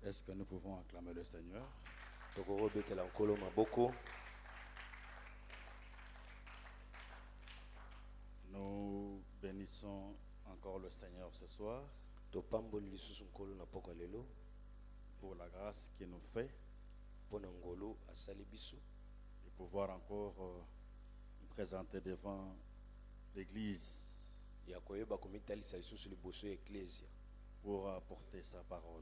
Est-ce que nous pouvons acclamer le Seigneur? Nous bénissons encore le Seigneur ce soir pour la grâce qu'il nous fait de pouvoir encore nous présenter devant l'Église pour apporter sa parole.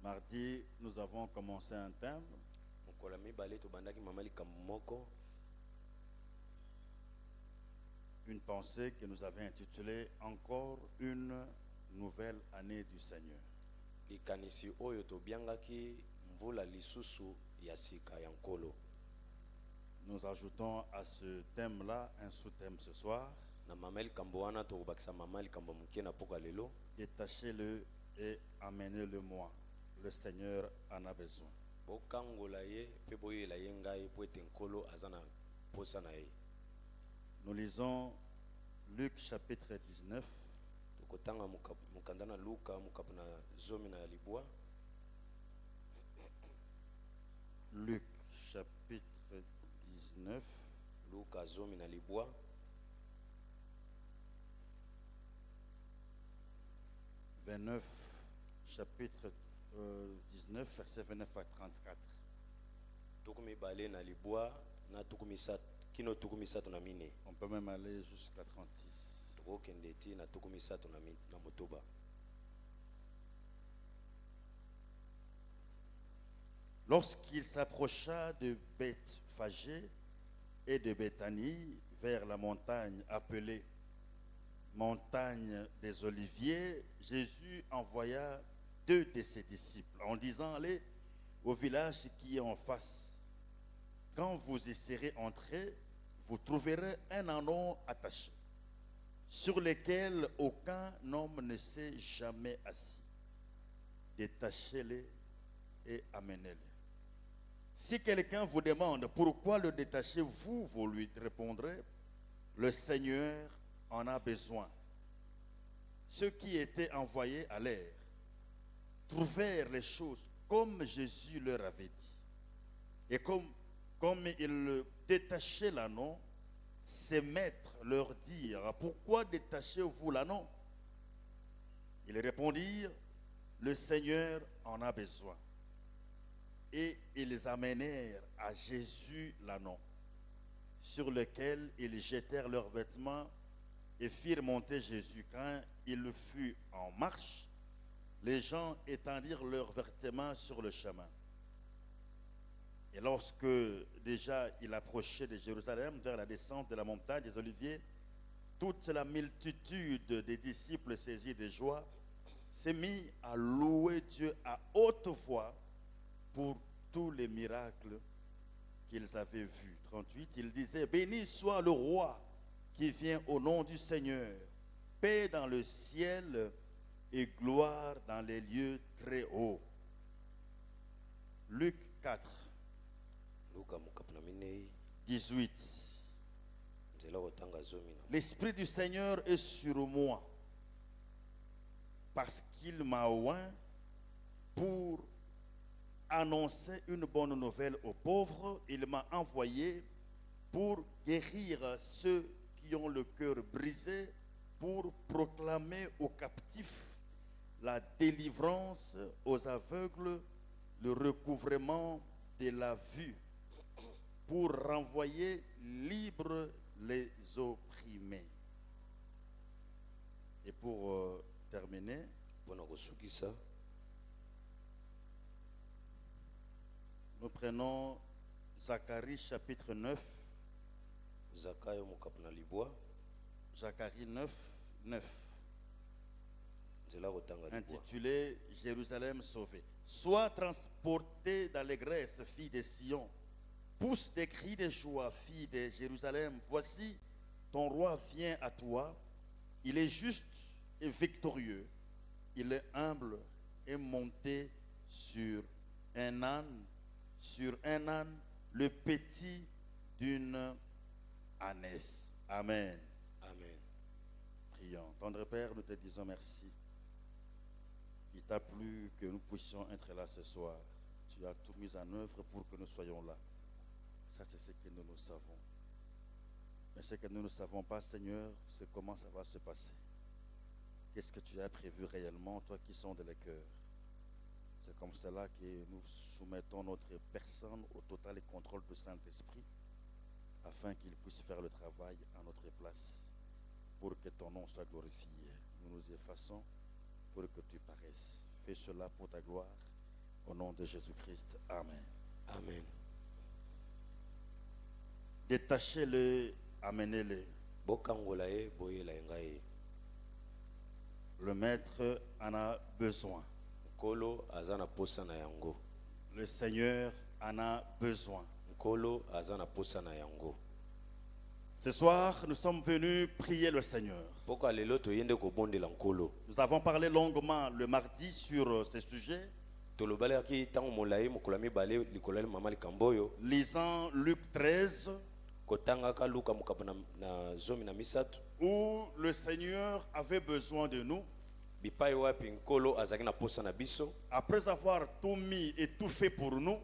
Mardi, nous avons commencé un thème. Une pensée que nous avions intitulée « Encore une nouvelle année du Seigneur ». Nous ajoutons à ce thème-là un sous-thème ce soir. Détachez-le et amenez-le-moi. Le Seigneur en a besoin. Nous lisons Luc chapitre 19. Luc chapitre 19. Chapitre 19, verset 29 à 34. On peut même aller jusqu'à 36. Lorsqu'il s'approcha de Bethphagée et de Béthanie vers la montagne appelée montagne des Oliviers, Jésus envoya 2 de ses disciples en disant: allez au village qui est en face. Quand vous y serez entrés, vous trouverez un ânon attaché, sur lequel aucun homme ne s'est jamais assis. Détachez-le et amenez-le. Si quelqu'un vous demande pourquoi le détachez-vous, vous lui répondrez: le Seigneur en a besoin. Ceux qui étaient envoyés à l'air trouvèrent les choses comme Jésus leur avait dit. Et comme ils détachaient l'ânon, ses maîtres leur dirent: pourquoi détachez-vous l'ânon? Ils répondirent: le Seigneur en a besoin. Et ils amenèrent à Jésus l'ânon, sur lequel ils jetèrent leurs vêtements et firent monter Jésus. Quand il fut en marche, les gens étendirent leurs vêtements sur le chemin. Et lorsque déjà il approchait de Jérusalem vers la descente de la montagne des Oliviers, toute la multitude des disciples saisis de joie s'est mis à louer Dieu à haute voix pour tous les miracles qu'ils avaient vus. 38, il disait: béni soit le roi qui vient au nom du Seigneur, paix dans le ciel et gloire dans les lieux très hauts. Luc 4, 18. L'Esprit du Seigneur est sur moi, parce qu'il m'a oint pour annoncer une bonne nouvelle aux pauvres. Il m'a envoyé pour guérir ceux qui ont le cœur brisé, pour proclamer aux captifs la délivrance, aux aveugles le recouvrement de la vue, pour renvoyer libres les opprimés. Et pour terminer, nous prenons Zacharie chapitre 9. Zacharie 9, 9. Intitulé Jérusalem sauvée. Sois transportée d'allégresse, fille de Sion. Pousse des cris de joie, fille de Jérusalem. Voici, ton roi vient à toi. Il est juste et victorieux. Il est humble et monté sur un âne, le petit d'une ânesse. Amen. Amen. Prions. Tendre Père, nous te disons merci Il t'a plu que nous puissions être là ce soir. Tu as tout mis en œuvre pour que nous soyons là. Ça, c'est ce que nous savons. Mais ce que nous ne savons pas, Seigneur, c'est comment ça va se passer. Qu'est-ce que tu as prévu réellement, toi qui sondes les cœurs? C'est comme cela que nous soumettons notre personne au total et contrôle du Saint-Esprit, afin qu'il puisse faire le travail à notre place, pour que ton nom soit glorifié. Nous nous effaçons pour que tu paraisses. Fais cela pour ta gloire, au nom de Jésus-Christ. Amen. Amen. Détachez-le, amenez-le. Bokangola ye boyela ngai. Le maître en a besoin. Nkolo azana posa na yango. Le Seigneur en a besoin. Nkolo azana posa na yango. Ce soir, nous sommes venus prier le Seigneur. Poko lelo toyende ko bondela nkolo. Nous avons parlé longuement le mardi sur ce sujet. Tolobalaki tango molayi mukolami bale likolali mama likamboyo. Lisant Luc 13, Kotanga ka Luka mukapana na zomi na misatu. où le Seigneur avait besoin de nous. Bipai wapi nkolo azaki na posa na biso. Après avoir tout mis et tout fait pour nous,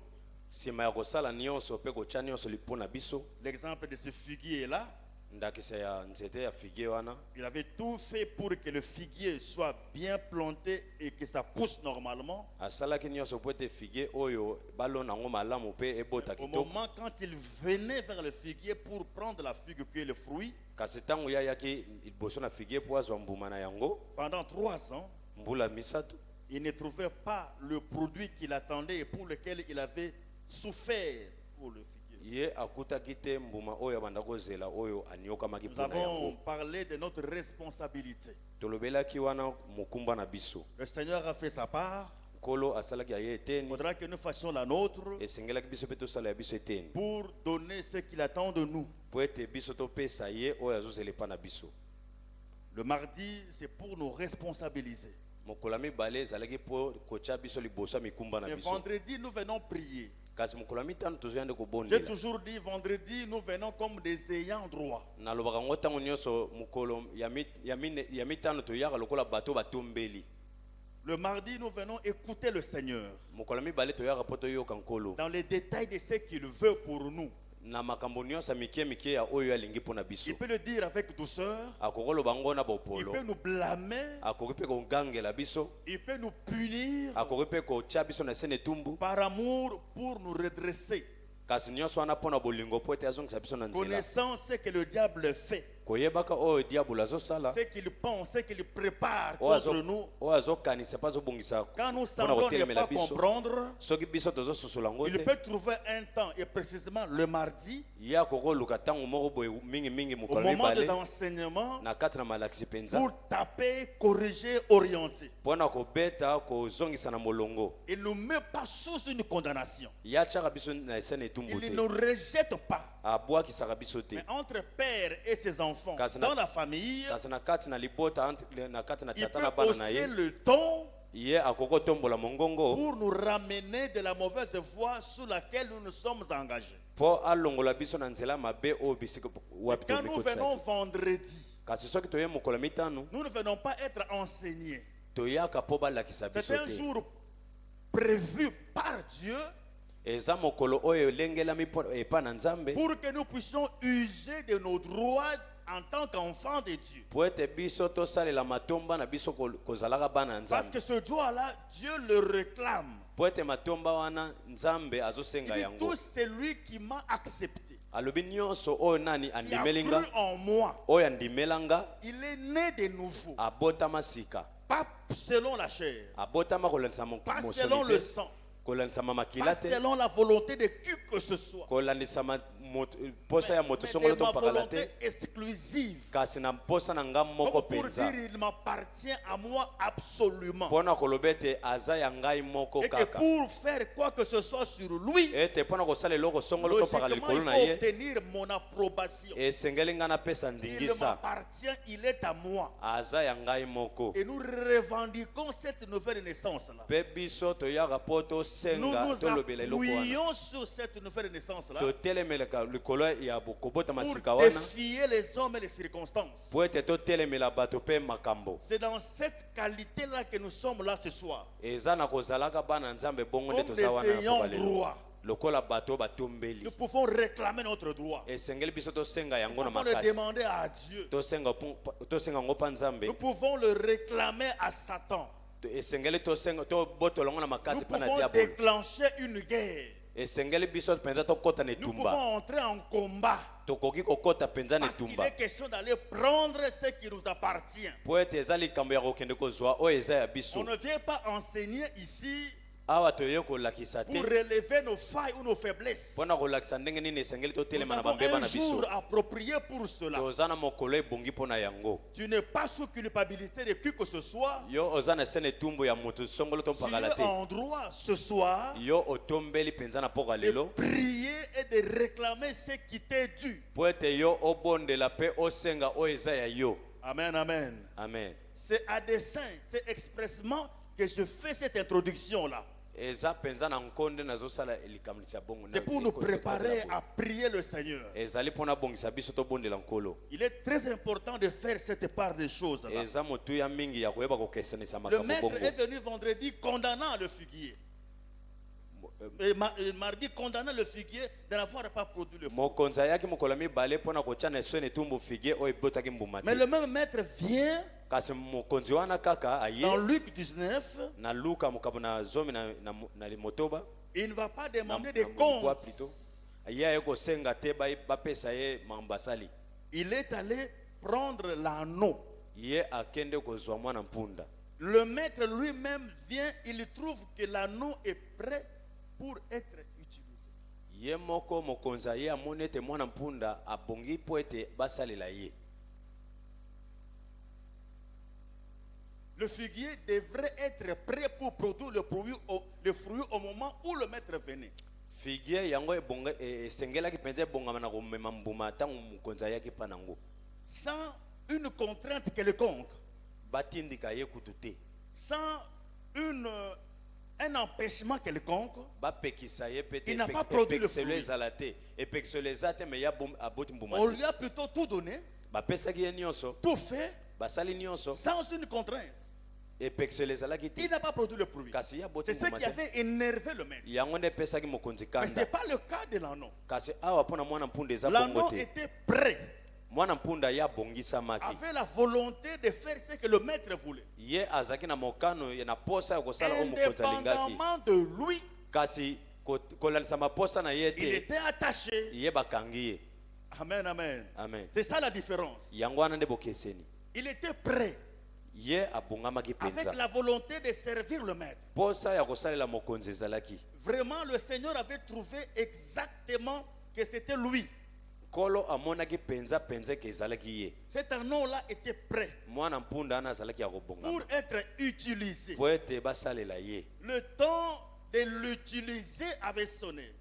Sima ya kosala nyonso pe kocha nyonso lipo na biso. l'exemple de ce figuier là, Ndakisa ya nzete ya figue wana. il avait tout fait pour que le figuier soit bien planté et que ça pousse normalement. Asalaki nyonso po ete figue oyo balona ngo malamu pe ebota Au kitoko. moment quand il venait vers le figuier pour prendre la figue qui est le fruit, Kasi tango yayaki liboso na figue po azwa mbuma na yango. pendant 3 ans, Mbula misatu. il ne trouvait pas le produit qu'il attendait et pour lequel il avait souffert pour le figuier. Ye akutaki te mbuma oyo banda kozela oyo aniokamaki Nous mpona avons yango. parlé de notre responsabilité. Tolobelaki wana mokumba na biso. Le Seigneur a fait sa part. Nkolo asalaki ya ye Il eteni. faudra que nous fassions la nôtre Esengelaki biso pe tosala ya biso eteni. pour donner ce qu'il attend de nous. Po ete biso topesa ye oyo azozela epa na biso. Le mardi, c'est pour nous responsabiliser. Mokolo ya mibale ezalaki po kotia biso liboso ya mikumba na Et biso. vendredi, nous venons prier. Kasi mokolo ya mitano tozoyande J'ai kobondela. toujours dit, vendredi, nous venons comme des ayants droit. Nalobaka ngo ntango nyonso mokolo ya mitano toyaka lokola bato batombeli. Le mardi, nous venons écouter le Seigneur Mokolo ya mibale toyaka po toyoka nkolo. dans les détails de ce qu'il veut pour nous. Na makambo nyonso ya mike ya oyo alingi mpo na biso. Il peut le dire avec douceur. Akokoloba ngo na Il bopolo. peut nous blâmer. Akoki mpe kogangela biso. Il peut nous punir Akoki mpe kotia biso na se na etumbu. par amour pour nous redresser. Kasi nyonso wana mpo na bolingo po ete azongisa biso na nzela. Connaissant ce que le diable fait, Koyebaka oyo diabolo azosala. ce qu'il pense, ce qu'il prépare Oyo contre nous. oyo azokanisa mpe azobongisa Quand nous mpona semblons ne kotelemela pas biso. comprendre, Soki biso tozosusola ngo il te. peut trouver un temps, et précisément le mardi, Ye akokoluka ntango moko boye mingimingi au mokolo moment de mibale. l'enseignement, Na kati na malakisi mpenza. pour taper, corriger, orienter. Mpona kobeta kozongisa na molongo. Il ne nous met pas sous une condamnation. Ye atiaka biso na ese na etumbu Il ne te. nous rejette pas. Abwakisaka biso te. Mais entre père et ses enfants, Kasi dans na- la famille, Kasi na kati na libota na kati na il tata peut na bana na hausser ye. le ton Ye akokotombola mongongo. pour nous ramener de la mauvaise voie sur laquelle nous nous sommes engagés. Po alongola biso na nzela mabe oyo bisika Et wapi quand nous venons tobikotisaki. vendredi, Kasi soki toye mokolo ya mitano nous ne venons pas être enseignés. toyaka po balakisa biso C'est un te. jour prévu par Dieu Eza mokolo oyo elengelami epa na Nzambe pour que nous puissions user de nos droits en tant qu'enfants de Dieu. po ete biso tosalela matomba na biso kozalaka bana na Parce Nzambe. que ce droit-là, Dieu le réclame. Po ete matomba wana Nzambe Il azosenga dit, yango. tout celui qui m'a accepté, Alobi nyonso oyo nani qui a andimelinga, cru en moi, oyo andimelanga, il est né de nouveau. abotama sika. Pas selon la chair, Abotama kolandisa pas selon le mosoli te, sang, kolandisa pas makila te, selon la volonté de qui que ce soit. kolandisa posa ya moto Mais songolo de ma to pakala volonté te, exclusive. kasi na posa na nga moko Donc pour penza. dire, il m'appartient à moi absolument. Mpona koloba ete aza ya ngai moko Et que kaka. pour faire quoi que ce soit sur lui, Ete mpona kosala eloko songolo to pakala logiquement, likolo il na faut ye, obtenir mon approbation. esengeli ngai napesa Il ndingisa. m'appartient, il est à moi. Aza ya ngai moko. Et nous revendiquons cette nouvelle naissance-là. Pe biso toyaka po tosenga nous tolobela eloko wana appuyons sur cette nouvelle naissance-là totelemelaka likolo ya kobotama sika pour wana défier les hommes et les circonstances. po ete totelemela bato mpe makambo C'est dans cette qualité-là que nous sommes là ce soir. eza na kozalaka bana nzambe bongo nde Comme toza des wana na ayants mboka lelo droit. lokola bato batombeli Nous pouvons réclamer notre droit. esengeli biso tosenga Nous yango na pouvons le makasi demander à Dieu. tosenga yango mpa nzambe Nous pouvons le réclamer à Satan. esengeli tosenga tobotola yango na Nous makasi mpa na pouvons diabolo déclencher une guerre. esengeli biso mpenza tokɔta na Nous pouvons etumba entrer en combat. tokoki kokɔta mpenza na Parce qu'il etumba est question d'aller prendre ce qui nous appartient. po ete eza likambo ya kokende kozwa oyo eza ya On biso ne vient pas enseigner ici awa toye kolakisa pour te relever nos failles ou nos faiblesses. mpona kolakisa ndenge nini esengeli Nous totelema na avons bambeba un na jour biso approprié pour cela. toza na mokolo ebongi mpona yango Tu n'es pas sous culpabilité de qui que ce soit. yo oza na se na etumbu ya moto songolo to Tu mpakala es te en droit ce soir yo otombeli mpenza na mpoka de lelo prier et de réclamer ce qui t'est dû. po ete yo obondela mpe osenga oyo eza ya yo Amen, amen. amen C'est à dessein, c'est expressement que je fais cette introduction-là. eza mpenza na nkonde nazosala likamlisi ya bongo C'est pour nous préparer à prier le Seigneur. ezali mpona bongisa biso tobondela nkolo Il est très important de faire cette part des choses-là. eza motuya mingi ya koyeba kokesanisa Le makambo maître bongo est venu vendredi condamnant le figuier. Et mardi condamnant le figuier de n'avoir pas produit le fruit. mokonzi ayaki mokolo ya mibale mpona kotya na eso na etumbu fige oyo ebotaki mbuma Mais te le même maître vient kasi mokonzi wana kaka dans aye Luc 19. na luka mokabo na zomi na motoba Il ne va pas demander na des molingwa comptes. plutôt aye aye kosenga te bapesa ye mambasali Il est allé prendre l'anneau. ye akende kozwa mwana mpunda Le maître lui-même vient, il trouve que l'anneau est prêt pour être utilisé. ye moko mokonzi aye amoni ete mwana mpunda abongi mpo ete basalela ye Le figuier devrait être prêt pour produire le fruit au moment où le maître venait. figie yango esengelaki mpenza ebongama na komema mbuma ntango mokonzi ayaki mpa nango Sans une contrainte quelconque, batindika ye kutu te sans un empêchement quelconque, bapekisa ye mpe te Il n'a pas produit le epekiselo fruit. ezala te epekiselo eza te me ya aboti mbuma on te lui a plutôt tout donné, bapesaki ye nyonso tout fait, basali nyonso sans une contrainte. epekiselo ezalaki te Il n'a pas produit le fruit. kasi ye aboti C'est ce mbuma qui te avait énervé le maître. yango nde epesaki mokonzi Mais ce kanda n'est pas le cas de l'anneau. kasi awa mpona mwana mpunda eza bongo L'anneau te était prêt, mwana mpunda ye abongisamaki avait la volonté de faire ce que le maître voulait. ye azalaki na mokano na posa ya kosala oyo mokonzi alingaki Indépendamment de lui, kasi kolalisa maposa na ye il te était attaché. ye bakangi ye Amen, amen. amen C'est ça la différence. yango wana nde bokeseni Il était prêt, ye abongamaki avec mpenza la volonté de servir le maître. posa ya kosalela mokonzi ezalaki Vraiment, le Seigneur avait trouvé exactement que c'était lui. nkolo amonaki mpenza ke ezalaki ye Cet anneau-là était prêt mwana mpunda wana azalaki ya pour kobongama être utilisé. po ete basalela ye Le temps de l'utiliser avait sonné.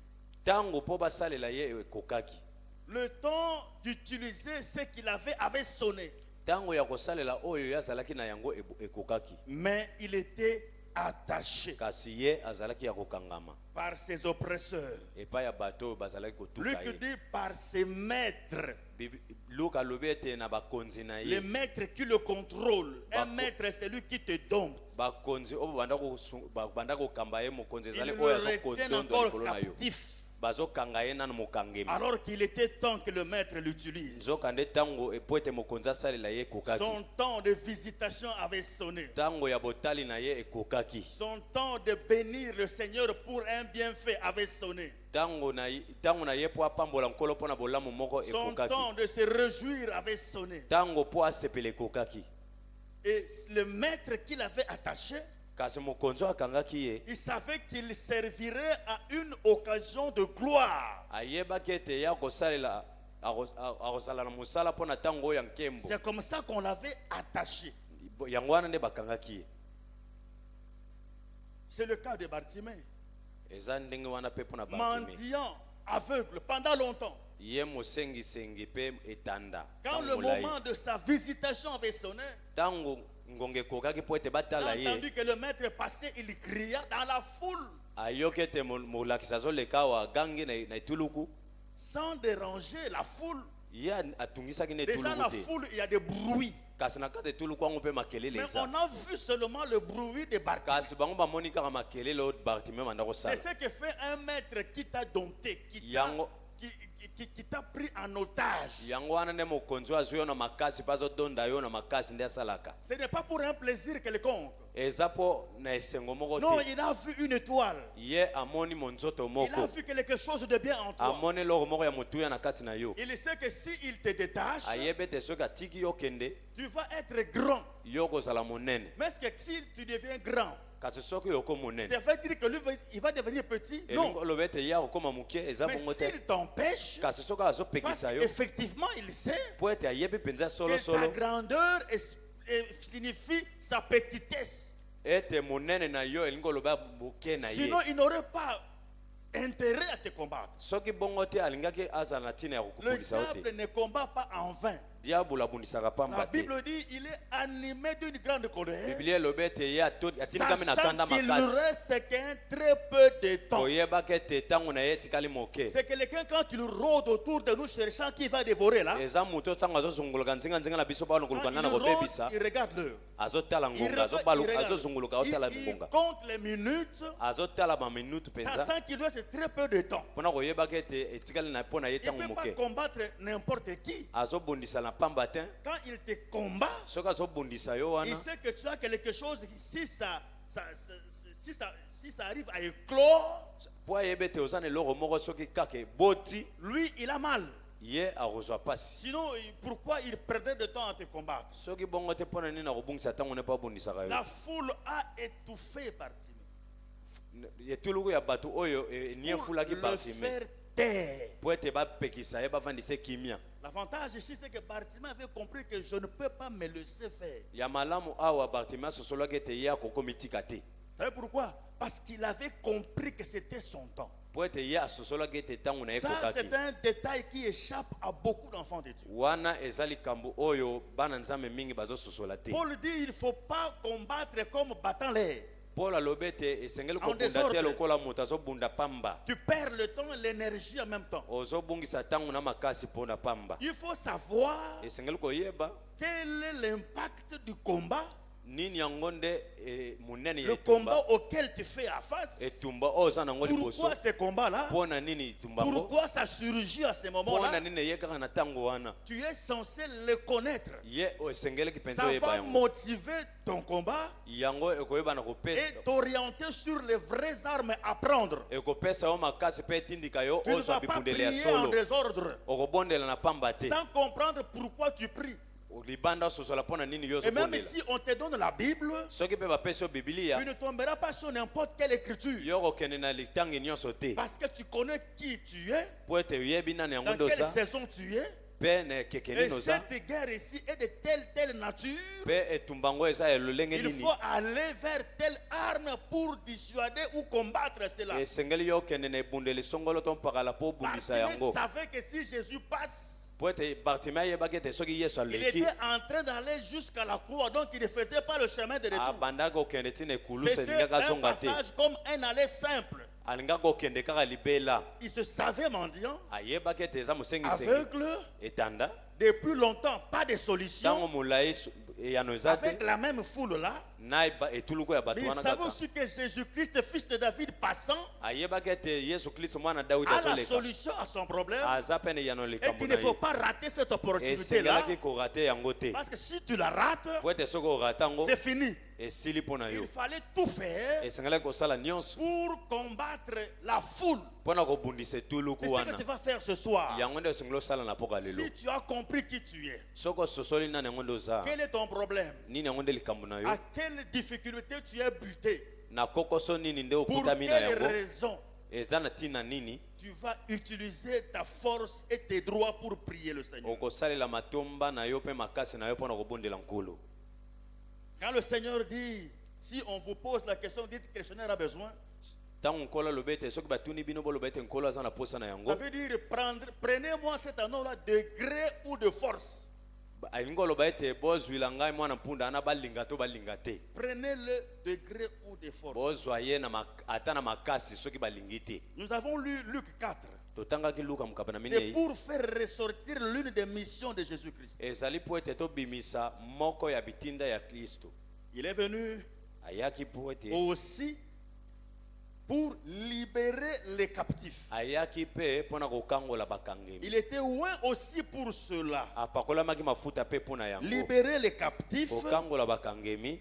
ntango mpo basalela ye ekokaki Le temps d'utiliser ce qu'il avait sonné. ntango ya kosalela oyo ye azalaki na yango ekokaki Mais il était attaché kasi ye azalaki ya kokangama par ses oppresseurs. epai ya bato oyo bazalaki kotuka Luc ye dit par ses maîtres. luka alobi ete na bakonzi na Les ye maîtres qui le contrôlent. Un maître, c'est lui qui te dompte. bakonzi oyo banda kokamba ye mokonzi Il ezali le oyo retient azokodondo encore likolo na yo captif. bazokanga ye nano mokangemi Alors qu'il était temps que le maître l'utilise. nzoka nde ntango epo ete mokonzi asalela ye ekokaki Son temps de visitation avait sonné. ntango ya botali na ye ekokaki Son temps de bénir le Seigneur pour un bienfait avait sonné. ntango na ye mpo apambola nkolo mpo na bolamu moko Son ekokaki temps de se réjouir avait sonné. ntango mpo asepela ekokaki Et le maître qui l'avait attaché, kasi mokonzi oyo akangaki ye il savait qu'il servirait à une occasion de gloire. ayebaki ete ya kosalela akosala na mosala mpo na ntango oyo ya nkembo C'est comme ça qu'on l'avait attaché. yango wana nde bakangaki ye C'est le cas de Bartimée. eza ndenge wana mpe mpo na Bartime Mendiant, aveugle, pendant longtemps. ye mosengisengi mpe etanda Quand ntango le molai moment de sa visitation avait sonné, ntango ngonga ekokaki mpo ete il batala a ye entendu que le maître passait, il cria dans la foule. ayoki ete molakisi azoleka awa gangi na etuluku sans déranger la foule. ye atungisaki na Déjà, la etuluku te foule, il y a des bruits. kasi na kati etuluku yango mpe makelele Mais eza on a vu seulement le bruit de Bartimée. kasi bango bamoni kaka makelele oyo Bartimée banda C'est kosala ce que fait un maître qui t'a dompté, Yango. qui t'a pris en otage. yango wana nde mokonzi oyo azwi yo na makasi mpe azodonda yo na makasi nde asalaka Ce n'est pas pour un plaisir quelconque. eza mpo na esengo moko Non, te il a vu une étoile. ye amoni monzoto Il a moko vu quelque chose de bien en toi. amoni eloko moko ya motuya na kati na yo Il sait que s'il te détache, ayebi ete soki atiki yo kende tu vas être grand. yo kozala monene Mais est-ce que si tu deviens grand, kasi soki yoko monene ça veut dire que lui, il va devenir petit? elingi Non. oloba ete ye akokoma moke eza Mais bongo te s'il t'empêche, kasi soki parce azopekisa yo qu'effectivement, il sait mpo ete ayebi mpenza que ta solosolo grandeur signifie sa petitesse. ete monene na yo elingi oloba moke na ye Sinon, il n'aurait pas intérêt à te combattre. soki bongo te alingaki azala na ntina ya Le kokubundisa yo te diable ne combat pas en vain. diabolo abundisaka La pamba te Bible dit il est animé d'une grande colère, biblia elobi ete ye atinikami na sachant tanda qu'il ne makasi reste qu'un très peu de temps. koyebaka ete ntango na ye etikali moke C'est quelqu'un quand il rôde autour de nous cherchant qui va dévorer là. eza moto ntango azozunguluka nzinga na biso Quand balongoluka il nana rôde, kobebisa il regarde l'heure. azotala Il ngonga regarde- azozunguluka azotala il ngonga compte les minutes, azotala baminute mpenza sachant qu'il reste très peu de temps. mpona koyebaka ete etikali na mpo na ye Il ne ntango peut pas moke combattre n'importe qui. azobundisa na pamba te Quand il te combat, soki azobundisa yo il wana sait que tu as quelque chose, si ça arrive à éclore, mpo ayebi ete oza na eloko moko soki kaka eboti lui, il a mal. ye akozwa pasi Sinon, pourquoi il perdrait de temps à te combattre? soki bongo te mpo na nini akobungisa ntango ne mpo abundisaka yo La foule a étouffé Bartimée etuluku ya bato oyo pour niefulaki le Bartimée faire taire. mpo ete bapekisa ye bavandisa kimia L'avantage ici, c'est que Bartimée avait compris que je ne peux pas me laisser faire. ya malamu awa Bartimée asosolaki ete ye akokomitika te Vous savez pourquoi? Parce qu'il avait compris que c'était son temps. mpo ete ye asosolaki ete ntango na ye Ça, ekokaki c'est un détail qui échappe à beaucoup d'enfants de Dieu. wana eza likambo oyo bana nzambe mingi bazososola te Paul dit il ne faut pas combattre comme battant l'air. paul alobi ete esengeli En kobunda désordre. te lokola moto azobunda pamba Tu perds le temps et l'énergie en même temps. ozobungisa ntango na makasi mpo na pamba Il faut savoir esengeli koyeba quel est l'impact du combat, nini yango nde monene ya le etumba combat auquel tu fais face. etumba oyo oza nango liboso Pourquoi ce combat-là? mpo na nini etumba ngo Pourquoi ça surgit à ce mpo na moment-là? nini eye kaka na ntango wana Tu es censé le connaître. ye esengelaki mpenza Ça oyeba va yango motiver ton combat yango ekoyeba na et kopesa t'orienter sur les vraies armes à prendre. ekopesa yo makasi mpe etindika yo Tu ne ozwa vas pas bibundeli ya prier en solo désordre okobondela na pamba te sans comprendre pourquoi tu pries. libanda ososola mpo na nini yo Et même ozobondela si on te donne la Bible, soki mpe bapesi yo bibilia tu ne tomberas pas sur n'importe quelle écriture. yo okokende na litangi nyonso te Parce que tu connais qui tu es, mpo ete oyebi nani yango dans nde quelle oza saison tu es. mpe na ekeke Et nini oza cette guerre ici est de telle nature. mpe etumba ngo eza ya lolenge Il nini faut aller vers telle arme pour dissuader ou combattre cela. esengeli yo okende na ebundeli songolo to mpakala mpo obundisa Bartimée yango savait que si Jésus passe, mpo ete Bartimée ayebaki ete soki yesu il aleki était en train d'aller jusqu'à la croix, donc il ne faisait pas le chemin de retour. abandaki okende ntina ekulusu C'était elingaki un azonga te passage comme un aller simple. alingaki okende kaka libela Il se savait mendiant, ayebaki ete eza mosengisengi aveugle, etanda depuis longtemps, pas de solution, ntango molai eyano eza avec te la même foule là. na etuluku ya bato Mais il wana savait kaka aussi que Jésus-Christ, fils de David, passant, ayebaki ete yesu kristo mwana dawidi a la azoleka solution à son problème aza pene eyano et likambo qu'il na ne faut ye pas rater cette opportunité-là. esengelaki korate yango te Parce que si tu la rates, po ete soki orate yango c'est fini. esili mpo na yo Il fallait tout faire esengelaki kosala nyonso pour combattre la foule. mpo na kobundisa etuluku C'est ce que wana tu vas faire ce soir. yango nde osengeli osala na mpoka lelo Si tu as compris qui tu es, soki ososoli nani yango nde oza quel est ton problème? nini yango nde likambo na yo À quelle difficulté tu es buté? na kokoso nini nde Pour okutami na quelle yango raison eza na ntina nini tu vas utiliser ta force et tes droits pour prier le Seigneur? okosalela matomba na yo mpe makasi na yo mpo na kobondela nkolo Quand le Seigneur dit, si on vous pose la question, dites que le Seigneur a besoin. ntango nkolo alobi ete soki batuni bino boloba ete nkolo aza na posa na Ça yango veut dire, prenez-moi cet anneau-là de gré ou de force. alingi oloba ete bozwila ngai mwana mpunda ana balinga to balinga te. Prenez le degré ou de force. Bozwa ye na ata na makasi soki balingi te. Nous avons lu Luc 4. Totangaki Luka mokapa na C'est minei. pour faire ressortir l'une des missions de Jésus-Christ. Ezali po ete tobimisa moko ya bitinda ya Kristo. Il est venu Ayaki po ete aussi pour libérer les captifs. ayaki pe pona kokangola bakangemi. Il était loin aussi pour cela. Apakolamaki mafuta pe pona yango. Libérer les captifs, Kokangola bakangemi.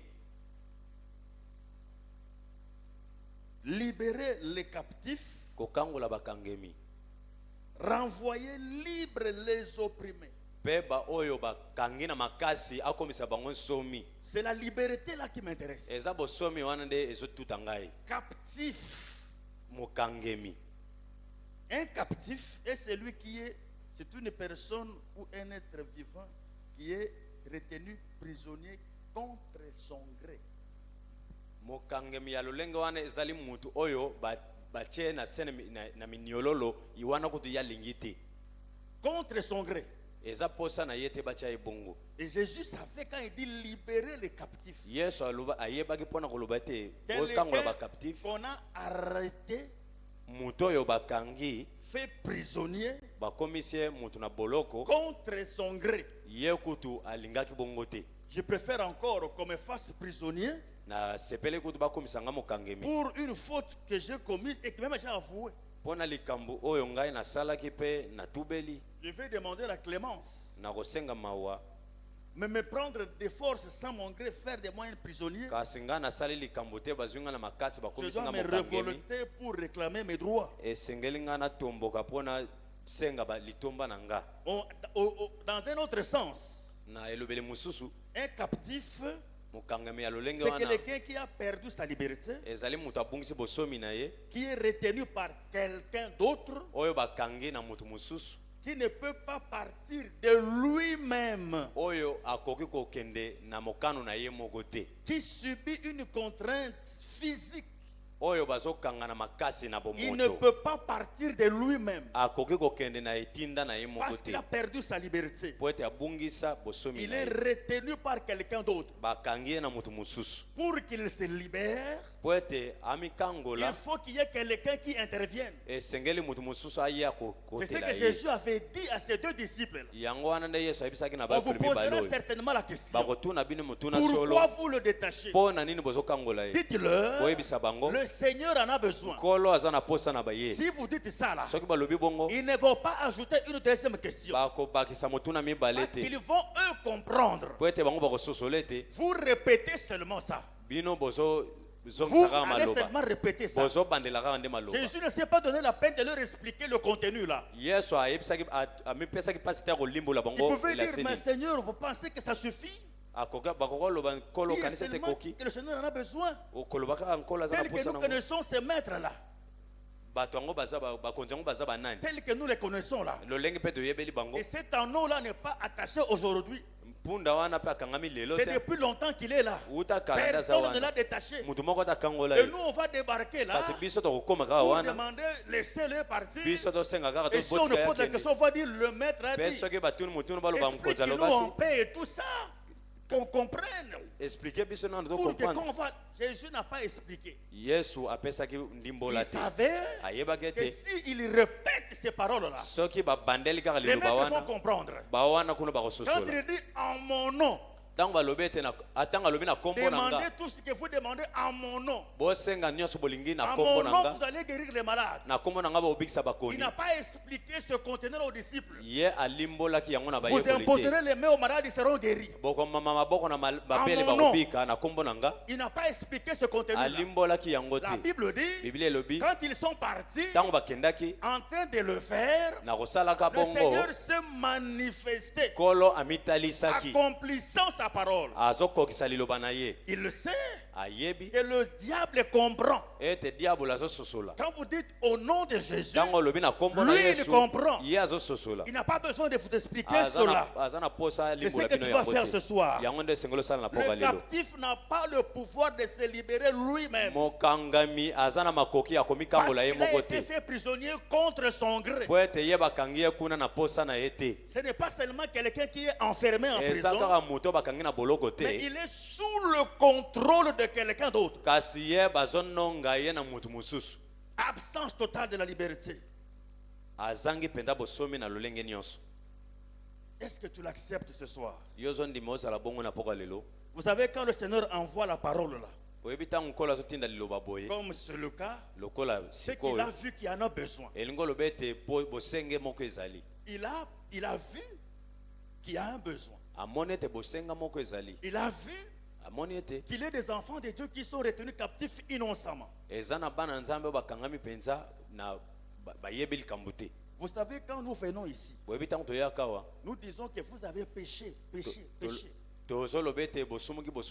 libérer les captifs, Kokangola bakangemi. renvoyer libres les opprimés. Beba oyo bakangi na makasi akomisa bango somi. C'est la liberté là qui m'intéresse. Eza bosomi wana nde ezotuta ngai. Captif. Mokangemi. Un captif est celui c'est une personne ou un être vivant qui est retenu prisonnier contre son gré. Mokangemi ya lolenge wana ezali mutu oyo batie na sene na minyololo iwana kutu ya lingiti. Contre son gré. Eza posa na yete bacha ebongo. Et Jésus savait quand il dit libérer les captifs. Yesu aluba ayebaki pona koloba te okangola ba captif. Qu'on a arrêté, Mutu oyo bakangi fait prisonnier bakomisie mutu na boloko contre son gré. ye kutu alingaki bongo te. Je préfère encore qu'on me fasse prisonnier Na sepele kutu bakomisa nga mokangemi. pour une faute que j'ai commise et que même j'ai avoué. Pona likambo oyo ngai nasalaki pe natubeli Je vais demander la clémence. na kosenga mawa. Mais me prendre des forces sans mon gré, faire de moi un prisonnier, Kasi nga nasali likambo te bazwinga na makasi je bakomisa dois nga me mokangemi. révolter pour réclamer mes droits. Esengeli nga natomboka pona senga litomba na nga. Dans un autre sens, Na elobeli mususu un captif, mokangemi ya lolenge c'est wana quelqu'un qui a perdu sa liberté, ezali mutu abungisi bosomi na ye qui est retenu par quelqu'un d'autre, oyo bakangi na mutu mususu qui ne peut pas partir de lui-même, oyo akoki kokende na mokano na ye moko te, qui subit une contrainte physique. oyo bazokanga na makasi na Il ne bomoto peut pas partir de lui-même akoki kokende na etinda na ye moko parce te qu'il a perdu sa liberté. po ete abungisa bosomi Il na est ye. retenu par quelqu'un d'autre. Bakangi ye na mutu mususu Pour qu'il se libère, po ete il amikangola faut qu'il y ait quelqu'un qui intervienne. esengeli mutu mususu aya C'est ce kotela que ye. Jésus avait dit à ses deux disciples. Yango wana nde yesu ayebisaki na On vous bakoli mibale posera oyo certainement la question. bakotuna bino mutuna solo Pourquoi vous le détachez? mpo na nini bozokangola ye. Dites-leur, Boyebisa bango le Seigneur en a besoin. nkolo aza na posa na baye. Si vous dites ça là, Soki balobi bongo ils ne vont pas ajouter une deuxième question. bakobakisa motuna mibale Parce te qu'ils vont eux comprendre. po ete bango bakososola ete Vous répétez seulement ça. bino Vous bozongisaka kaka allez maloba seulement répéter ça. bozobandelaka kaka nde maloba. Jésus ne s'est pas donné la peine de leur expliquer le contenu là. Yesu amipesaki mpasi te ya kolimbola Il bango pouvait dire, mais elaseni. Seigneur, vous pensez que ça suffit? bakokoloba nkolo Dire kanisa ete seulement koki que le Seigneur en a besoin. okoloba kaka nkolo aza na Tel que posa nous nango. connaissons ces maîtres là. Bato yango bakonzi yango baza banani Tel que nous les connaissons là. lolenge mpe toyebeli bango. Et cet anneau là n'est pas attaché aujourd'hui. Mpunda wana mpe akangami lelo C'est te depuis longtemps qu'il est là. uta kala nde aza Personne ne l'a wana détaché. mutu moko atakangola Et ye nous on va débarquer là kasi biso tokokoma kaka pour wana demander, laissez-les partir. biso tosenga kaka Et si on nous pose la tobotika question, on va dire le maître a mpe dit. soki batuni mutuni baloba mokonzi Explique-nous en alobaki paix et tout ça. Qu'on comprenne. explike biso nano Pour que tocomprendre. qu'on va. Jésus n'a pas expliqué. Yesu apesaki ndimbola Il te savait ayebaki que ete s'il répète ces paroles-là, soki babandeli kaka les liloba maîtres vont wana comprendre. bawana kuna Quand bakososola il dit en mon nom, ntango balobi ete ntango alobi na nkombo na demandez nga tout ce que vous demandez en mon nom. bosenga nyonso bolingi na En nkombo mon na nom, nga vous allez guérir les malades. na nkombo na nga baobikisa Il bakoni n'a pas expliqué ce conteneur aux disciples. ye alimbolaki yango na Vous bayekoli te imposerez les mains aux malades, ils seront guéris. bokomama maboko na babele mon nom. bakobika na nkombo na nga Il n'a pas expliqué ce contenu-là. alimbolaki yango La te. Bible dit, Biblia elobi quand ils sont partis, ntango bakendaki en train de le faire, na kosalaka le bongo Seigneur s'est manifesté, nkolo amitalisaki accomplissant sa parole. azokokisa liloba na ye Il le sait. ayebi que le diable comprend. ete diable azososola Quand vous dites au nom de Jésus, ntango olobi na kombo na lui il yesu comprend. ye azososola Il n'a pas besoin de vous expliquer cela. aza na posa C'est ce limbola que bino tu dois yango faire ce te soir. yango nde esengeli osala na Le poka lelo captif n'a pas le pouvoir de se libérer lui-même. mokangami aza na makoki ya Parce komikangola ye qu'il a moko été te fait prisonnier contre son gré. po ete ye bakangi ye kuna na posa na ye te Ce n'est pas seulement quelqu'un qui est enfermé en eza prison, kaka moto bakangi na boloko mais te il est sous le contrôle de quelqu'un d'autre. kasi ye bazononga ye na motu mosusu Absence totale de la liberté. azangi mpenza bosomi na lolenge nyonso Est-ce que tu l'acceptes ce soir? yo ozondima ozala bongo na poka lelo Vous savez, quand le Seigneur envoie la parole là, oyebi ntango nkolo azotinda liloba boye comme c'est le cas, lokola c'est qu'il sikoyo a vu qu'il y en a besoin. elingi oloba ete bosenge moko ezali Il a vu qu'il y a un besoin. amoni ete bosenga moko ezali Il a vu amoni ete qu'il y a des enfants de Dieu qui sont retenus captifs innocemment. eza na bana nzambe oyo bakangami mpenza na bayebi likambo te Vous savez, quand nous venons ici, boyebi ntango toyaka awa nous disons que vous avez péché, péché, péché. tozoloba ete bosumuki Vous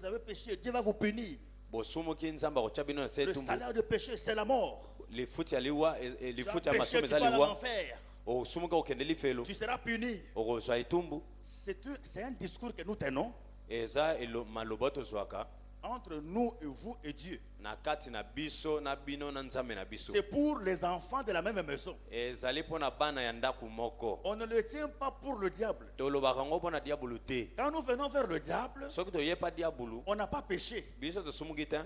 avez péché, Dieu va vous punir. bosumuki nzambe akotya bino na se Le etumbu salaire de péché, c'est la mort. lifuti ya liwa Tu as lifuti ya péché, masumu tu eza vas en liwa enfer. osumuki okende lifelo Tu seras puni. okozwa etumbu C'est un discours que nous tenons eza maloba tozwaka entre nous et vous et Dieu. na kati na biso na bino na nzambe na biso C'est pour les enfants de la même maison. ezali mpo na bana ya ndako moko On ne le tient pas pour le diable. tolobaka yango mpo na diabulu te Quand nous venons vers le diable, soki toyepa diabulu on n'a pas péché. biso tosumuki te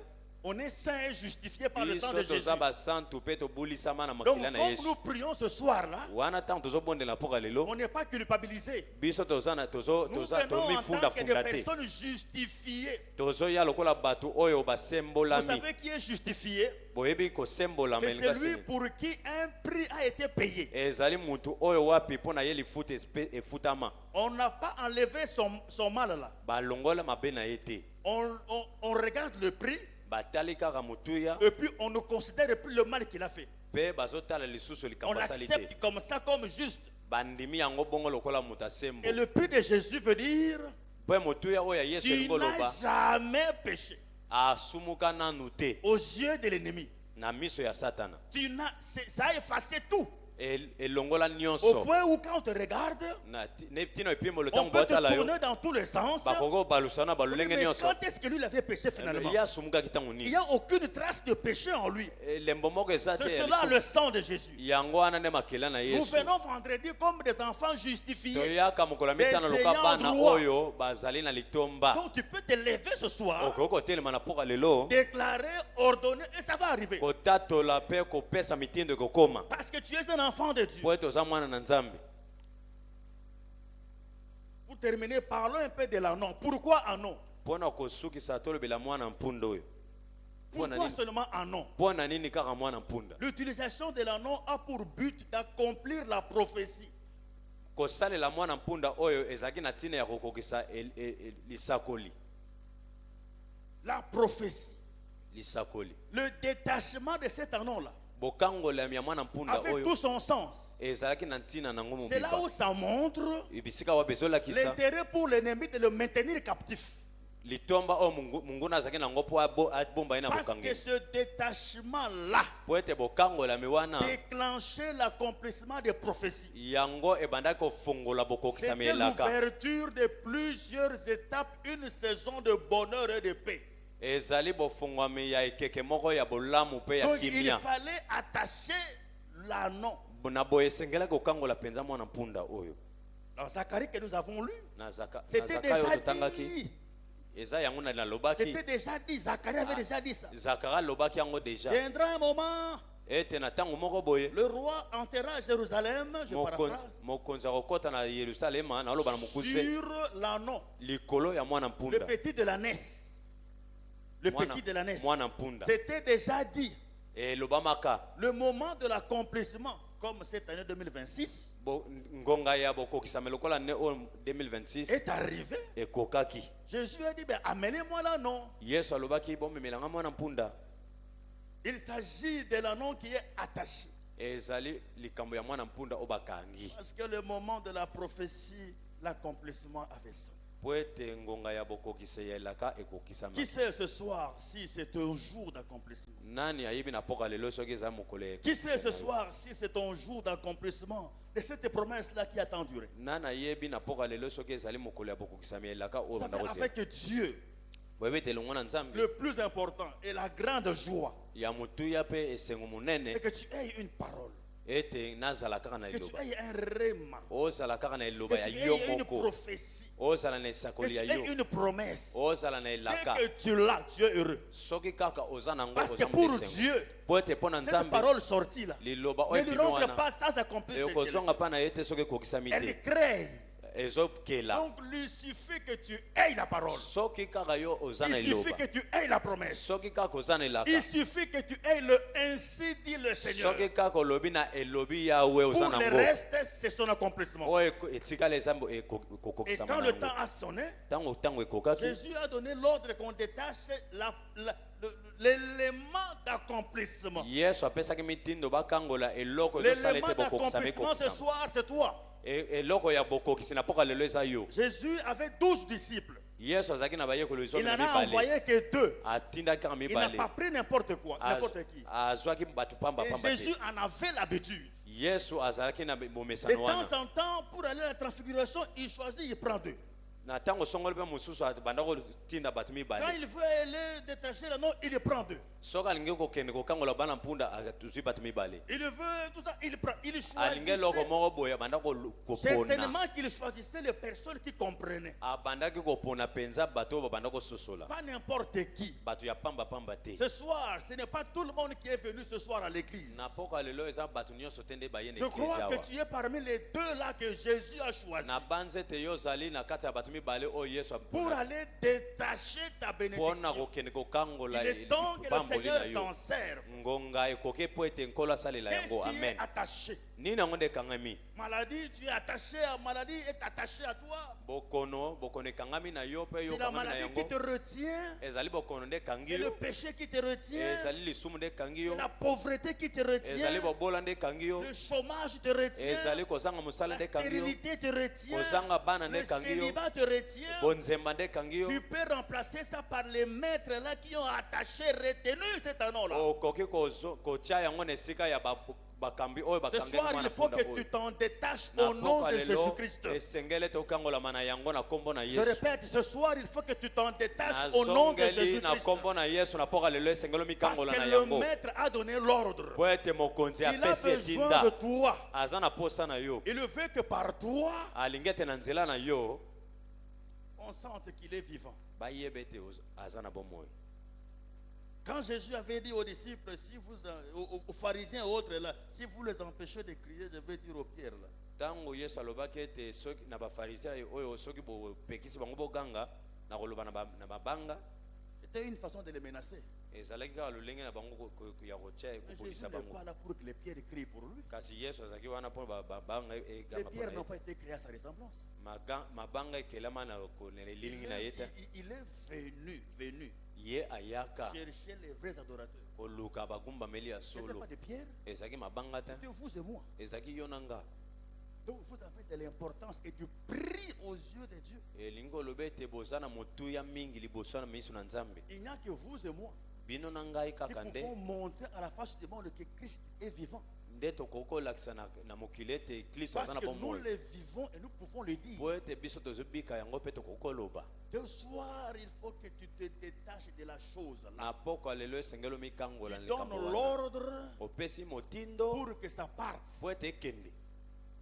On est saint et justifié par le sang biso de Jésus. toza basantu mpe tobulisama na Donc, makila na comme yesu nous prions ce soir-là, wana ntango tozobondela mpoka lelo on n'est pas culpabilisé. biso Nous venons en tant que des tomifundafunda te personnes justifiées. tozoya lokola bato oyo Vous basembolami savez qui est justifié? boyebi kosembolama C'est elinga celui sene pour qui un prix a été payé. ezali mutu oyo wapi mpo na ye lifuta efutama On n'a pas enlevé son mal là. balongola mabe na ye te On regarde le prix batali kaka motuya et puis on ne considère plus le mal qu'il a fait. mpe bazotala lisusu On likambo asali te l'accepte comme ça, comme juste. bandimi yango bongo lokola moto asembo Et le prix de Jésus veut dire mpe motuya oyo ya yesu tu elingi oloba n'as jamais péché asumuka nanu te aux yeux de l'ennemi. na miso ya satana Ça a effacé tout. elongola Au nyonso point où quand on te regarde, tina epimolo on ntango peut te botala yo tourner dans tous les sens. bakoki obalusana balolenge Mais nyonso quand est-ce que lui l'avait péché finalement? ye asumukaki ntango Il nini n'y a aucune trace de péché en lui. lembo moko eza te C'est ya cela lisumu. le sang de Jésus. yango wana nde makila na Nous yesu venons vendredi comme des enfants justifiés. toyaka mokolo ya mitano Des loka ayants bana droit. oyo bazali na litomba Donc tu peux te lever ce soir, okoki kotelema na poka lelo déclarer, ordonner, et ça va arriver. kotatola mpe kopesa mitindo ekokoma Parce que tu es un enfant de Dieu. po ete oza mwana na nzambe Pour terminer, parlons un peu de l'annon. Pourquoi annon? mpo na kosukisa tolobela mwana mpunda oyo Pourquoi seulement annon? mpo na nini kaka mwana mpunda L'utilisation de l'annon a pour but d'accomplir la prophétie. kosalela mwana mpunda oyo ezalaki na ntina ya kokokisa lisakoli La prophétie. lisakoli Le détachement de cet annon-là bokangolami ya mwana mpunda avait tout oyo son sens. ezalaki na ntina nango C'est là où mobiba ça montre bisika wapi ezolakisa l'intérêt pour l'ennemi de le maintenir captif. litomba oyo munguna azalaki nango mpo abomba ye na Parce que bokangeli ce détachement-là po ete bokangolami wana déclenchait l'accomplissement des prophéties. yango ebandaki kofongola bokokisami C'était elaka l'ouverture de plusieurs étapes, une saison de bonheur et de paix. ezali bofongwami ya ekeke moko ya bolamu mpe ya Donc il kimia fallait attacher l'annon. na boye esengelaki kokangola mpenza mwana mpunda oyo Dans Zacharie que nous avons lu, na c'était zaka oyo déjà totangaki dit. eza yango na nalobaki C'était déjà dit. Zacharie avait déjà dit ça. zakara alobaki yango deja Viendra un moment, ete na ntango moko boye le roi enterra Jérusalem, je paraphrase, mokonzi akokɔta na yerusalema naoloba na mokuse sur l'annon, likolo ya mwana le mpunda petit de l'ânesse. Le petit de l'ânesse. mwana mpunda C'était déjà dit. elobamaka Le moment de l'accomplissement, comme cette année 2026, ngonga ya bokokisame lokola ne oyo 2026 est arrivé. ekokaki Jésus a dit, ben, amenez-moi l'annon. yesu alobaki bomemelanga mwana mpunda Il s'agit de l'annon qui est attaché. ezali likambo ya mwana mpunda oyo bakangi Parce que le moment de la prophétie, l'accomplissement avait sonné. po ete ngonga ya bokokisa eyelaka ekokisama. Qui sait ce soir si c'est un jour d'accomplissement? Nani ayebi na poka lelo soki eza mokolo ya Qui sait ce ekokisama yo? soir si c'est un jour d'accomplissement de cette promesse-là qui a tant duré? Nani ayebi na poka lelo soki ezali mokolo ya bokokisama eyelaka oyo Vous savez, banda kozela. avec Dieu, boyebi ete elongo na nzambe le plus important et la grande joie, ya motuya mpe esengo monene c'est que tu aies une parole, ete nazala kaka na que tu liloba, aies un rhéma, ozala kaka na que liloba ya tu yo aies une moko, prophétie, ozala na que esakoli tu ya aies yo, une promesse. ozala na Dès elaka. que tu l'as, tu es heureux. Soki kaka oza nango Parce que oza pour moto esengo. Dieu, Po ete mpo na cette nzambe parole sortie là, liloba ne oyo lui ebimi rentre wana pas sans accomplissement. ekozonga mpa na ye te soki ekokisami te, Elle crée. ezokela. Donc, il suffit que tu aies la parole. Soki kaka yo oza na Il suffit liloba, que tu aies la promesse. soki kaka oza na elaka, Il suffit que tu aies le ainsi dit le Seigneur. soki kaka olobi na elobi yawe oza Pour le nango, reste, c'est son accomplissement. oyo etikala eza Et ekokokisama quand na le yango. temps a sonné, Ntango ekokaki, Jésus a donné l'ordre qu'on détache l'élément d'accomplissement. yesu apesaki mitindo bakangola eloko L'élément ezosala ete bokokisama d'accomplissement ce ekokisama. soir, c'est toi. Eloko ya bokokisi na poka lelo eza yo. Jésus avait 12 disciples. Yesu azalaki na bayekolo Il ezomi n'en na a mibale, envoyé que 2. atindaki kaka Il n'a mibale, pas pris n'importe quoi, n'importe qui. azwaki bato pamba Et pamba Jésus te. en avait l'habitude. Yesu azalaki na De bomesano wana. temps en temps, pour aller à la transfiguration, il choisit, il prend 2. Na ntango songoli mpe mosusu banda kotinda bato Quand mibale, il veut aller détacher le nom, il le prend 2. soki alingi kokende kokangola bana mpunda atuzwi bato mibale, Il veut tout ça, il prend. Il alingi eloko choisissait. moko boye banda kopona, Certainement qu'il choisissait les personnes qui comprenaient. abandaki kopona penza bato oyo babanda kososola, Pas n'importe qui. bato ya pamba pamba te. Ce soir, ce n'est pas tout le monde qui est venu ce soir à l'église. Na poka lelo eza bato nyonso te nde baye na Je eglise crois que awa. tu es parmi les 2 là que Jésus a choisi Na banze te yo ozali na kati ya bato mibale oyo Yesu pour aller détacher ta mpona bénédiction. kokende kokangola Il est temps que le pamboli Seigneur na yo. s'en serve. Ngonga ekoki po ete nkolo asalela Qu'est-ce yango. qui est Amen. attaché? Nini yango nde ekangami? Maladie, tu es attaché à maladie, est attaché à toi. Bokono ekangami na yo mpe yo C'est la okangami na maladie qui yango. te retient. Ezali bokono nde ekangi C'est le yo, péché qui te retient. ezali lisumu nde ekangi C'est yo, la pauvreté qui te ezali retient. bobola nde ekangi yo, Le chômage te retient. ezali kozanga mosala La nde ekangi yo, stérilité te retient. kozanga bana nde Le ekangi yo, célibat te retient. bonzemba nde ekangi yo. Tu peux remplacer ça par les maîtres là qui ont attaché, retenu cet anneau-là. Okoki kotia yango na esika ya bakambi oyo Ce bakangi soir, il mwana faut punda que oyo. tu t'en détaches Na au nom poka de lelo, Jésus-Christ. esengeli ete okangola na yango na kombo na Je Yesu. répète, ce soir, il faut que tu t'en détaches au nom de Nazongeli na Jésus-Christ. kombo na Yesu na poka lelo esengeli Parce mikangola que na le yango. maître a donné l'ordre. Po ete mokonzi Il a apesi besoin etinda, de toi. aza na posa na yo, Il veut que par toi, alingi ete na nzela na yo on sente qu'il est vivant. bayeba ete aza na bomoi. Quand Jésus avait dit aux disciples, si vous, aux pharisiens et autres, là, si vous les empêchez de crier, je vais dire aux pierres. Là. Ntango Yesu alobaki ete soki na bafariseo oyo soki bopekisi bango boganga na koloba na babanga, C'était une façon de les menacer. ezalaki kaka lolenge na bango ya kotia Mais Jésus kobulisa n'est bango. pas là pour que les pierres crient pour lui. Kasi Yesu azalaki wana mpo babanga Les eganga pierres n'ont mpona pas été créées à sa ressemblance. mabanga ekelama na elilingi na ye te. Il est venu Ye ayaka chercher les vrais adorateurs. koluka bagumbameli ya Ce n'était solo, pas des pierres, ezalaki mabanga te, c'était vous et moi. ezalaki yo na nga. Donc vous avez de l'importance et du prix aux yeux de Dieu. Elingi olobi ete boza na motuya mingi liboso na miso na Nzambe. Il n'y a que vous et moi Bino na ngai qui kaka nde pouvons montrer à la face du monde que Christ est vivant. nde tokoki kolakisa na mokili ete Kristo Parce aza na que nous bomoi. les vivons et nous pouvons le dire. Po ete biso tozobika yango mpe tokoki koloba. Ce soir, il faut que tu te détaches de la chose là. Na poko lelo esengeli omikangola na Tu donnes likambo wana. l'ordre Opesi motindo pour que ça parte. po ete ekende.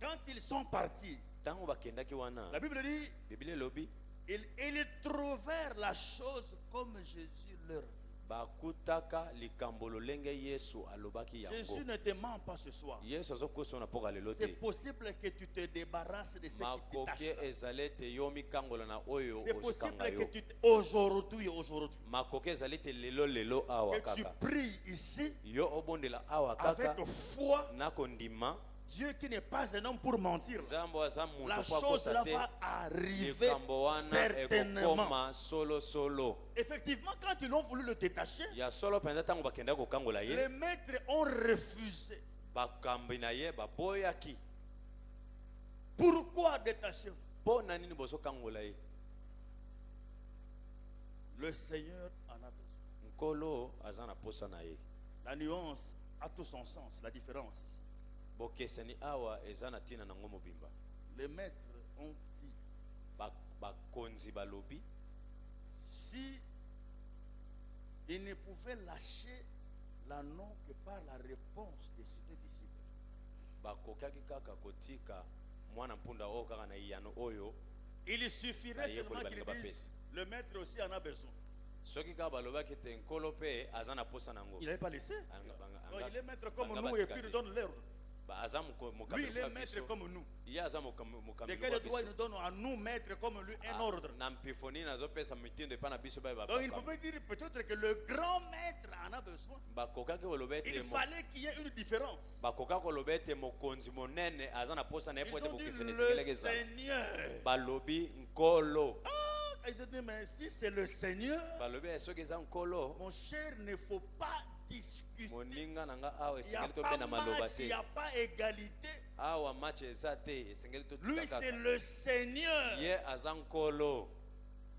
Quand ils sont partis, Ntango bakendaki wana, la Bible dit, Biblia elobi ils trouvèrent la chose comme Jésus leur dit. bakutaka likambo lolenge Yesu alobaki yango. Jésus ne te ment pas ce soir. Yesu azokosa na poka lelo C'est te. possible que tu te débarrasses de ce qui Makoki te tâche. ezali ete yo mikangola na oyo C'est ozokanga possible que yo. tu aujourd'hui, Makoki ezali ete lelo awa que tu kaka. pries ici Yo obondela awa kaka avec foi. na kondima. Dieu qui n'est pas un homme pour mentir. Nzambo aza moto La po chose akosa là te. va arriver Likambo wana certainement. ekokoma solo. Effectivement, quand ils ont voulu le détacher, Ya solo penza ntango bakendaki kokangola ye, les maîtres ont refusé. bakambi na ye baboyaki. Pourquoi détachez-vous? Mpo na nini bozokangola ye? Le Seigneur en a besoin. nkolo aza na posa na ye. La nuance a tout son sens, la différence ici. bokeseni awa eza na ntina nango mobimba. Les maîtres ont dit, bakonzi balobi si ils ne pouvaient lâcher l'anneau que par la réponse de ses deux disciples, bakokaki kaka kotika mwana mpunda oyo kaka na iyano oyo il suffirait seulement qu'ils disent, le maître aussi en a besoin. soki kaka balobaki ete nkolo mpe aza na posa nango. Il n'avait pas laissé. Anga- Non, il est maître comme banga nous et batikaki. puis il donne l'ordre. aza Lui, il est maître comme nous. ye aza De mokambi quel droit il nous donne à nous, maîtres comme lui, un ordre? na mpifoni nazopesa mitindo epa na biso baye Donc il pouvait dire peut-être que le grand maître en a besoin. bakokaki koloba Il ete fallait qu'il y ait une différence. bakokaki koloba ete mokonzi monene aza na posa na ye Ils po ete ont dit bokeseni le esengelaki ezala. Seigneur. balobi nkolo. Ah, ils ont dit, mais si c'est le Seigneur, balobi soki eza nkolo mon cher, il ne faut pas discuter. moninga na nga awa Il n'y a esengeli pas tobenda maloba match, il n'y te. a pas égalité. awa match eza te esengeli Lui, totika c'est kaka. le Seigneur. ye aza nkolo.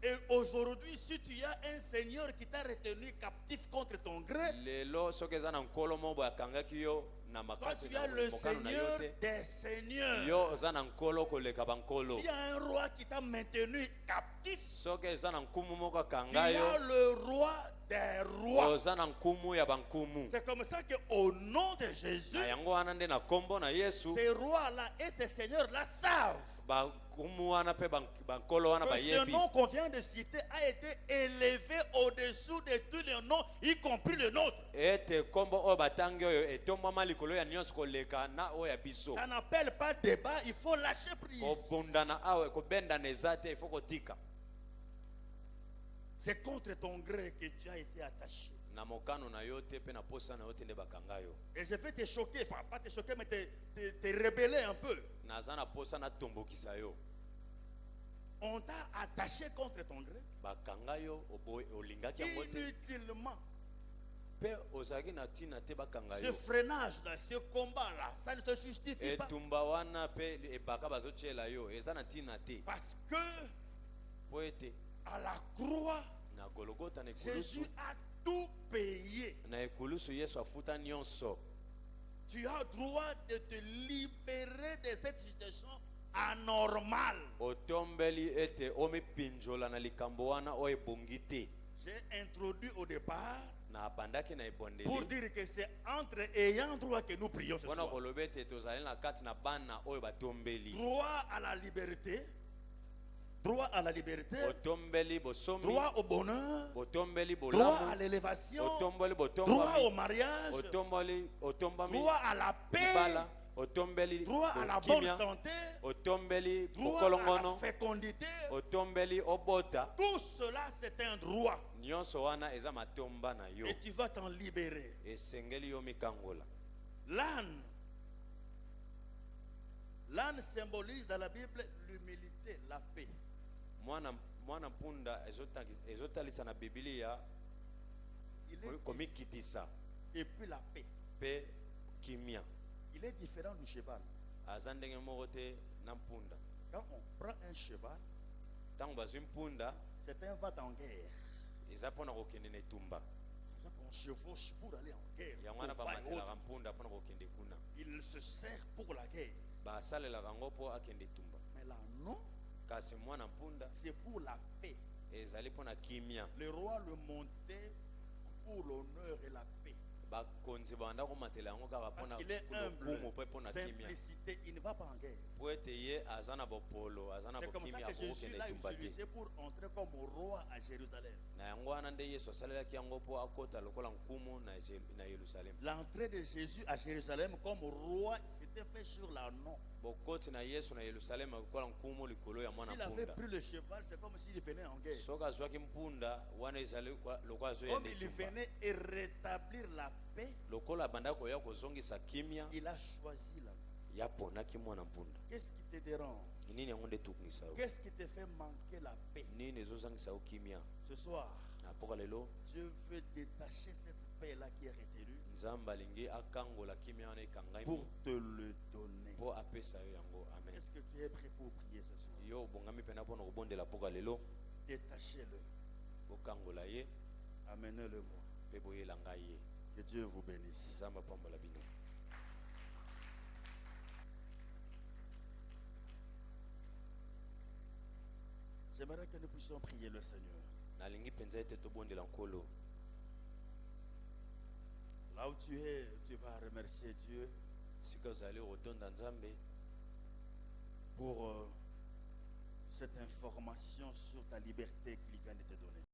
Et aujourd'hui, si tu as un Seigneur qui t'a retenu captif contre ton gré, lelo soki eza na nkolo mo boye akangaki yo na toi, makasi tu as le mokano na yo Seigneur te, des Seigneurs. yo oza na nkolo koleka bankolo. S'il y a un roi qui t'a maintenu captif, soki eza na nkumu moko tu akanga as yo, le roi des rois. oza na nkumu ya bankumu. C'est comme ça qu'au nom de Jésus, na yango wana nde na kombo na yesu ces rois-là et ces seigneurs-là savent bankumu wana mpe bankolo wana que ce bayebi nom qu'on vient de citer a été élevé au-dessous de tous les noms, y compris le nôtre. ete kombo oyo batangi oyo etombwama likolo ya nyonso koleka na oyo ya biso. Ça n'appelle pas débat, il faut lâcher prise. kobundana awa kobendana eza te ifo kotika. C'est contre ton gré que tu as été attaché. na mokano na yo te mpe na posa na yo te nde bakanga yo. Et je vais te choquer, enfin pas te choquer, mais te rebeller un peu. naza na posa natombokisa yo. On t'a attaché contre ton gré bakanga yo olingaki yango te inutilement. mpe ozalaki na ntina te bakanga Ce yo. freinage-là, ce combat-là, ça ne se justifie pas. etumba wana mpe ebaka bazotyela yo eza na ntina te Parce que mpo ete à la croix, na gologota na Jésus ekulusu a tout payé. na ekulusu yesu afuta nyonso. Tu as droit de te libérer de cette situation anormale. otombeli ete omipinjola na likambo wana oyo ebongi te. J'ai introduit au départ na abandaki na pour ebondeli dire que c'est entre ayant droit que nous prions ce mpona soir. koloba ete tozali na kati na bana oyo batombeli. Droit à la liberté, droit à la liberté, otombeli bosomi, droit au bonheur, otombeli droit bolamu, à l'élévation, otombeli droit au botombami, mariage, otombami droit à la paix, libala, otombeli droit à la bonne kimia, santé, otombeli droit à la bokolongono, fécondité. otombeli obota. Tout cela, c'est un droit. nyonso wana eza matomba na yo Et tu vas t'en libérer. esengeli yo mikangola. L'âne. L'âne symbolise dans la Bible l'humilité, la paix. mwana mpunda ezotalisa na bibilia Il est, komikitisa et puis la paix. mpe kimia. Il est différent du cheval. aza ndenge moko te na mpunda. Quand on prend un cheval, ntango bazwi mpunda c'est un va en guerre. eza mpona kokende na etumba. C'est ça qu'on chevauche pour aller en guerre. yango wana Combat et bamatelaka autres. mpunda mpona kokende kuna. Il se sert pour la guerre. basalelaka yango mpo akende etumba. Mais là, non, kasi mwana mpunda c'est pour la paix. ezali mpona kimia. Le roi le montait pour l'honneur et la paix. bakonzi banda komatela yango kaka Parce mpona qu'il est humble, lokumu mpe mpona kimia. simplicité, il ne va pas en guerre. po ete ye aza na bopolo aza na C'est comme ça bokimia que Jésus akokokende l'a etumba te. utilisé pour entrer comme roi à Jérusalem. na yango wana nde yesu asalelaki yango mpo akota lokola nkumu na yelusalemu. L'entrée de Jésus à Jérusalem comme roi, c'était fait sur l'anneau. bokoti na yesu na yelusalemu akokola nkumu likolo ya mwana S'il avait mpunda. pris le cheval, c'est comme s'il venait en guerre. soki azwaki mpunda wana ezali lokola Comme azoyende il etumba. venait et rétablir la paix, lokola abandaki koya kozongisa kimia il a choisi la paix. yaponaki mwana mpunda. Qu'est-ce qui te dérange? nini yango nde etungisa yo? Qu'est-ce qui te fait manquer la paix? nini ezozangisa yo kimia? Ce soir, na mpoka lelo Dieu veut détacher cette paix-là qui est retenue nzambe alingi akangola kimia wana ekangami pour te le donner. mpo apesa yo yango. amen. Est-ce que tu es prêt pour prier ce soir? yo obongami mpena mpona kobondela mpoka lelo. Détachez-le. bokangola ye amenez-le-moi. mpe boyela ngai ye. Que Dieu vous bénisse. Nzambe apambola bino. J'aimerais que nous puissions prier le Seigneur. nalingi mpenza ete tobondela nkolo. Là où tu es, tu vas remercier Dieu sika ozali kotonda nzambe pour cette information sur ta liberté qu'il vient de te donner.